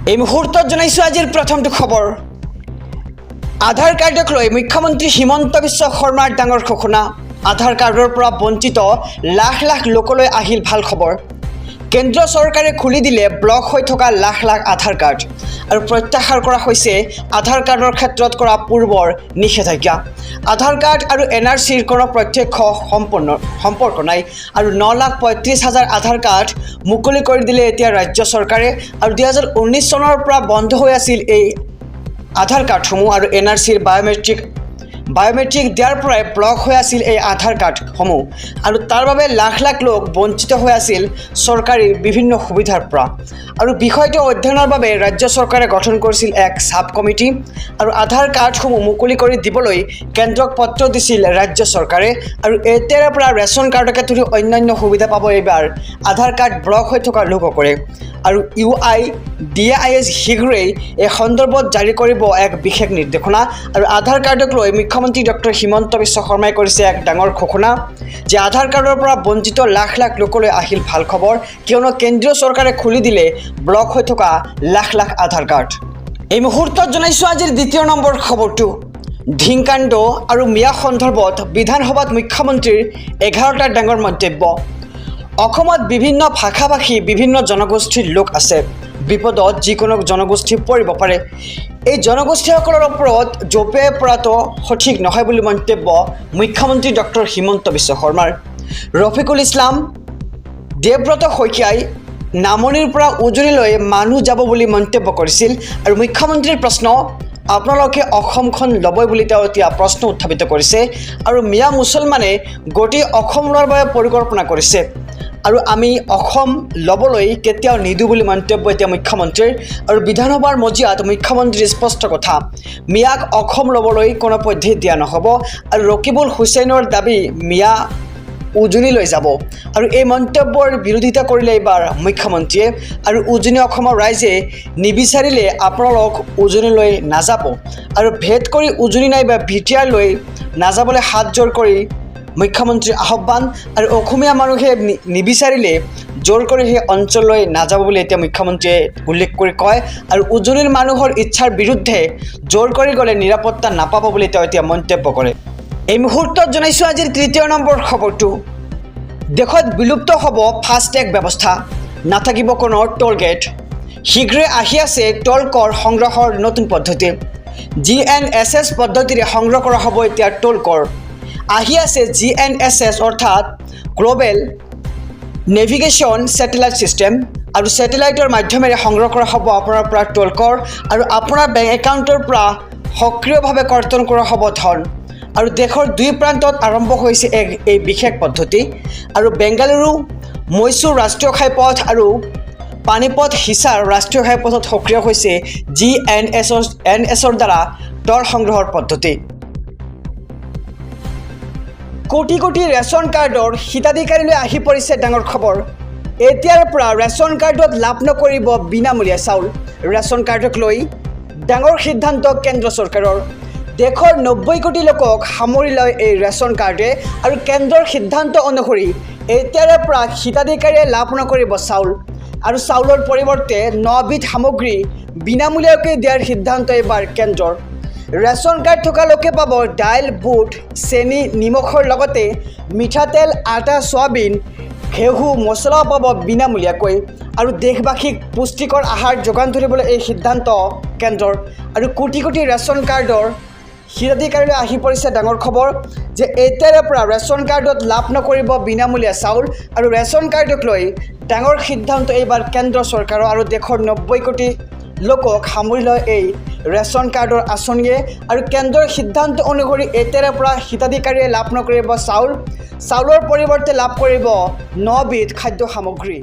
এই মুহূৰ্তত জনাইছো আজিৰ প্ৰথমটো খবৰ। আধাৰ কাৰ্ডক লৈ মুখ্যমন্ত্ৰী হিমন্ত বিশ্ব শৰ্মাৰ ডাঙৰ ঘোষণা। আধাৰ কাৰ্ডৰ পৰা বঞ্চিত লাখ লাখ লোকলৈ আহিল ভাল খবৰ। কেন্দ্ৰ চৰকাৰে খুলি দিলে ব্লক হৈ থকা লাখ লাখ আধাৰ কাৰ্ড আৰু প্ৰত্যাহাৰ কৰা হৈছে আধাৰ কাৰ্ডৰ ক্ষেত্ৰত কৰা পূৰ্বৰ নিষেধাজ্ঞা। আধাৰ কাৰ্ড আৰু NRCৰ কোনো প্ৰত্যক্ষ সম্পৰ্ক নাই আৰু 9,35,000 আধাৰ কাৰ্ড মুকলি কৰি দিলে এতিয়া ৰাজ্য চৰকাৰে। আৰু 2019 চনৰ পৰা বন্ধ হৈ আছিল এই আধাৰ কাৰ্ডসমূহ আৰু NRCৰ বায়োমেট্ৰিক দিয়াৰ পৰাই ব্লক হৈ আছিল এই আধাৰ কাৰ্ডসমূহ আৰু তাৰ বাবে লাখ লাখ লোক বঞ্চিত হৈ আছিল চৰকাৰী বিভিন্ন সুবিধাৰ পৰা। আৰু বিষয়টো অধ্যয়নৰ বাবে ৰাজ্য চৰকাৰে গঠন কৰিছিল এক সাব কমিটি আৰু আধাৰ কাৰ্ডসমূহ মুকলি কৰি দিবলৈ কেন্দ্ৰক পত্ৰ দিছিল ৰাজ্য চৰকাৰে। আৰু এতিয়াৰে পৰা ৰেচন কাৰ্ডকে ধৰি অন্যান্য সুবিধা পাব এইবাৰ আধাৰ কাৰ্ড ব্লক হৈ থকা লোকসকলে। আৰু UIDAIS শীঘ্ৰেই এই সন্দৰ্ভত জাৰি কৰিব এক বিশেষ নিৰ্দেশনা। আৰু আধাৰ কাৰ্ডক লৈ মুখ্যমন্ত্ৰী ডক্টৰ হিমন্ত বিশ্ব শৰ্মাই কৰিছে এক ডাঙৰ ঘোষণা যে আধাৰ কাৰ্ডৰ পৰা বঞ্চিত লাখ লাখ লোকলৈ আহিল ভাল খবৰ, কিয়নো কেন্দ্ৰীয় চৰকাৰে খুলি দিলে ব্লক হৈ থকা লাখ লাখ আধাৰ কাৰ্ড। এই মুহূৰ্তত জনাইছো আজিৰ দ্বিতীয় নম্বৰ খবৰটো। ধিংকাণ্ড আৰু মিয়া সন্দৰ্ভত বিধানসভাত মুখ্যমন্ত্ৰীৰ 11টা ডাঙৰ মন্তব্য। অসমত বিভিন্ন ভাষা ভাষী বিভিন্ন জনগোষ্ঠীৰ লোক আছে। বিপদত যিকোনো জনগোষ্ঠী পৰিব পাৰে। এই জনগোষ্ঠীসকলৰ ওপৰত জপিয়াই পৰাটো সঠিক নহয় বুলি মন্তব্য মুখ্যমন্ত্ৰী ডক্টৰ হিমন্ত বিশ্ব শৰ্মাৰ। ৰফিকুল ইছলাম, দেৱব্ৰত শইকীয়াই নামনিৰ পৰা উজনিলৈ মানুহ যাব বুলি মন্তব্য কৰিছিল। আৰু মুখ্যমন্ত্ৰীৰ প্ৰশ্ন, আপোনালোকে অসমখন ল'বই বুলি তেওঁ এতিয়া প্ৰশ্ন উত্থাপিত কৰিছে। আৰু মিয়া মুছলমানে গোটেই অসম লোৱাৰ বাবে পৰিকল্পনা কৰিছে আৰু আমি অসম ল'বলৈ কেতিয়াও নিদিওঁ বুলি মন্তব্য এতিয়া মুখ্যমন্ত্ৰীৰ। আৰু বিধানসভাৰ মজিয়াত মুখ্যমন্ত্ৰীৰ স্পষ্ট কথা, মিয়াক অসম ল'বলৈ কোনো পধ্যে দিয়া নহ'ব। আৰু ৰকিবুল হুছেইনৰ দাবী মিয়া উজনিলৈ যাব আৰু এই মন্তব্যৰ বিৰোধিতা কৰিলে এইবাৰ মুখ্যমন্ত্ৰীয়ে। আৰু উজনি অসমৰ ৰাইজে নিবিচাৰিলে আপোনালোক উজনিলৈ নাযাব আৰু ভেদ কৰি উজনি নাইবা ভিটিয়াৰলৈ নাযাবলৈ হাত জোৰ কৰি মুখ্যমন্ত্ৰীৰ আহ্বান। আৰু অসমীয়া মানুহে নিবিচাৰিলে জোৰ কৰি সেই অঞ্চললৈ নাযাব বুলি এতিয়া মুখ্যমন্ত্ৰীয়ে উল্লেখ কৰি কয়। আৰু উজনিৰ মানুহৰ ইচ্ছাৰ বিৰুদ্ধে জোৰ কৰি গ'লে নিৰাপত্তা নাপাব বুলি তেওঁ এতিয়া মন্তব্য কৰে। এই মুহূৰ্তত জনাইছোঁ আজিৰ তৃতীয় নম্বৰ খবৰটো। দেশত বিলুপ্ত হ'ব ফাষ্টেগ ব্যৱস্থা, নাথাকিব কোনো টোল গেট। শীঘ্ৰে আহি আছে টোল কৰ সংগ্ৰহৰ নতুন পদ্ধতি। GNSS পদ্ধতিৰে সংগ্ৰহ কৰা হ'ব এতিয়া টোল কৰ। আহি আছে GNSS অৰ্থাৎ গ্ল'বেল নেভিগেশ্যন ছেটেলাইট ছিষ্টেম। আৰু ছেটেলাইটৰ মাধ্যমেৰে সংগ্ৰহ কৰা হ'ব আপোনাৰ পৰা টোল কৰ আৰু আপোনাৰ বেংক একাউণ্টৰ পৰা সক্ৰিয়ভাৱে কৰ্তন কৰা হ'ব ধন। আৰু দেশৰ দুই প্ৰান্তত আৰম্ভ হৈছে এই বিশেষ পদ্ধতি। আৰু বেংগালুৰু মৈচুৰ ৰাষ্ট্ৰীয় ঘাইপথ আৰু পানীপথ হিছাৰ ৰাষ্ট্ৰীয় ঘাইপথত সক্ৰিয় হৈছে GNSSৰ দ্বাৰা টোল সংগ্ৰহৰ পদ্ধতি। কোটি কোটি ৰেচন কাৰ্ডৰ হিতাধিকাৰীলৈ আহি পৰিছে ডাঙৰ খবৰ। এতিয়াৰ পৰা ৰেচন কাৰ্ডত লাভ নকৰিব বিনামূলীয়া চাউল। ৰেচন কাৰ্ডক লৈ ডাঙৰ সিদ্ধান্ত কেন্দ্ৰ চৰকাৰৰ। দেশৰ 90 কোটি লোকক সামৰি লয় এই ৰেচন কাৰ্ডে। আৰু কেন্দ্ৰৰ সিদ্ধান্ত অনুসৰি এতিয়াৰে পৰা হিতাধিকাৰীয়ে লাভ নকৰিব চাউল আৰু চাউলৰ পৰিৱৰ্তে 9 বিধ সামগ্ৰী বিনামূলীয়াকৈ দিয়াৰ সিদ্ধান্ত এইবাৰ কেন্দ্ৰৰ। ৰেচন কাৰ্ড থকা লোকে পাব দাইল, বুট, চেনি, নিমখৰ লগতে মিঠাতেল, আটা, চয়াবিন, ঘেঁহু, মছলাও পাব বিনামূলীয়াকৈ। আৰু দেশবাসীক পুষ্টিকৰ আহাৰ যোগান ধৰিবলৈ এই সিদ্ধান্ত কেন্দ্ৰৰ। আৰু কোটি কোটি ৰেচন কাৰ্ডৰ হিতাধিকাৰীলৈ আহি পৰিছে ডাঙৰ খবৰ যে এতিয়াৰে পৰা ৰেচন কাৰ্ডত লাভ নকৰিব বিনামূলীয়া চাউল। আৰু ৰেচন কাৰ্ডক লৈ ডাঙৰ সিদ্ধান্ত এইবাৰ কেন্দ্ৰ চৰকাৰৰ। আৰু দেশৰ 90 কোটি লোকক সামৰি লয় এই ৰেচন কাৰ্ডৰ আঁচনিয়ে। আৰু কেন্দ্ৰৰ সিদ্ধান্ত অনুসৰি এতিয়াৰে পৰা হিতাধিকাৰীয়ে লাভ নকৰিব চাউলৰ পৰিৱৰ্তে লাভ কৰিব 9 বিধ খাদ্য সামগ্ৰী।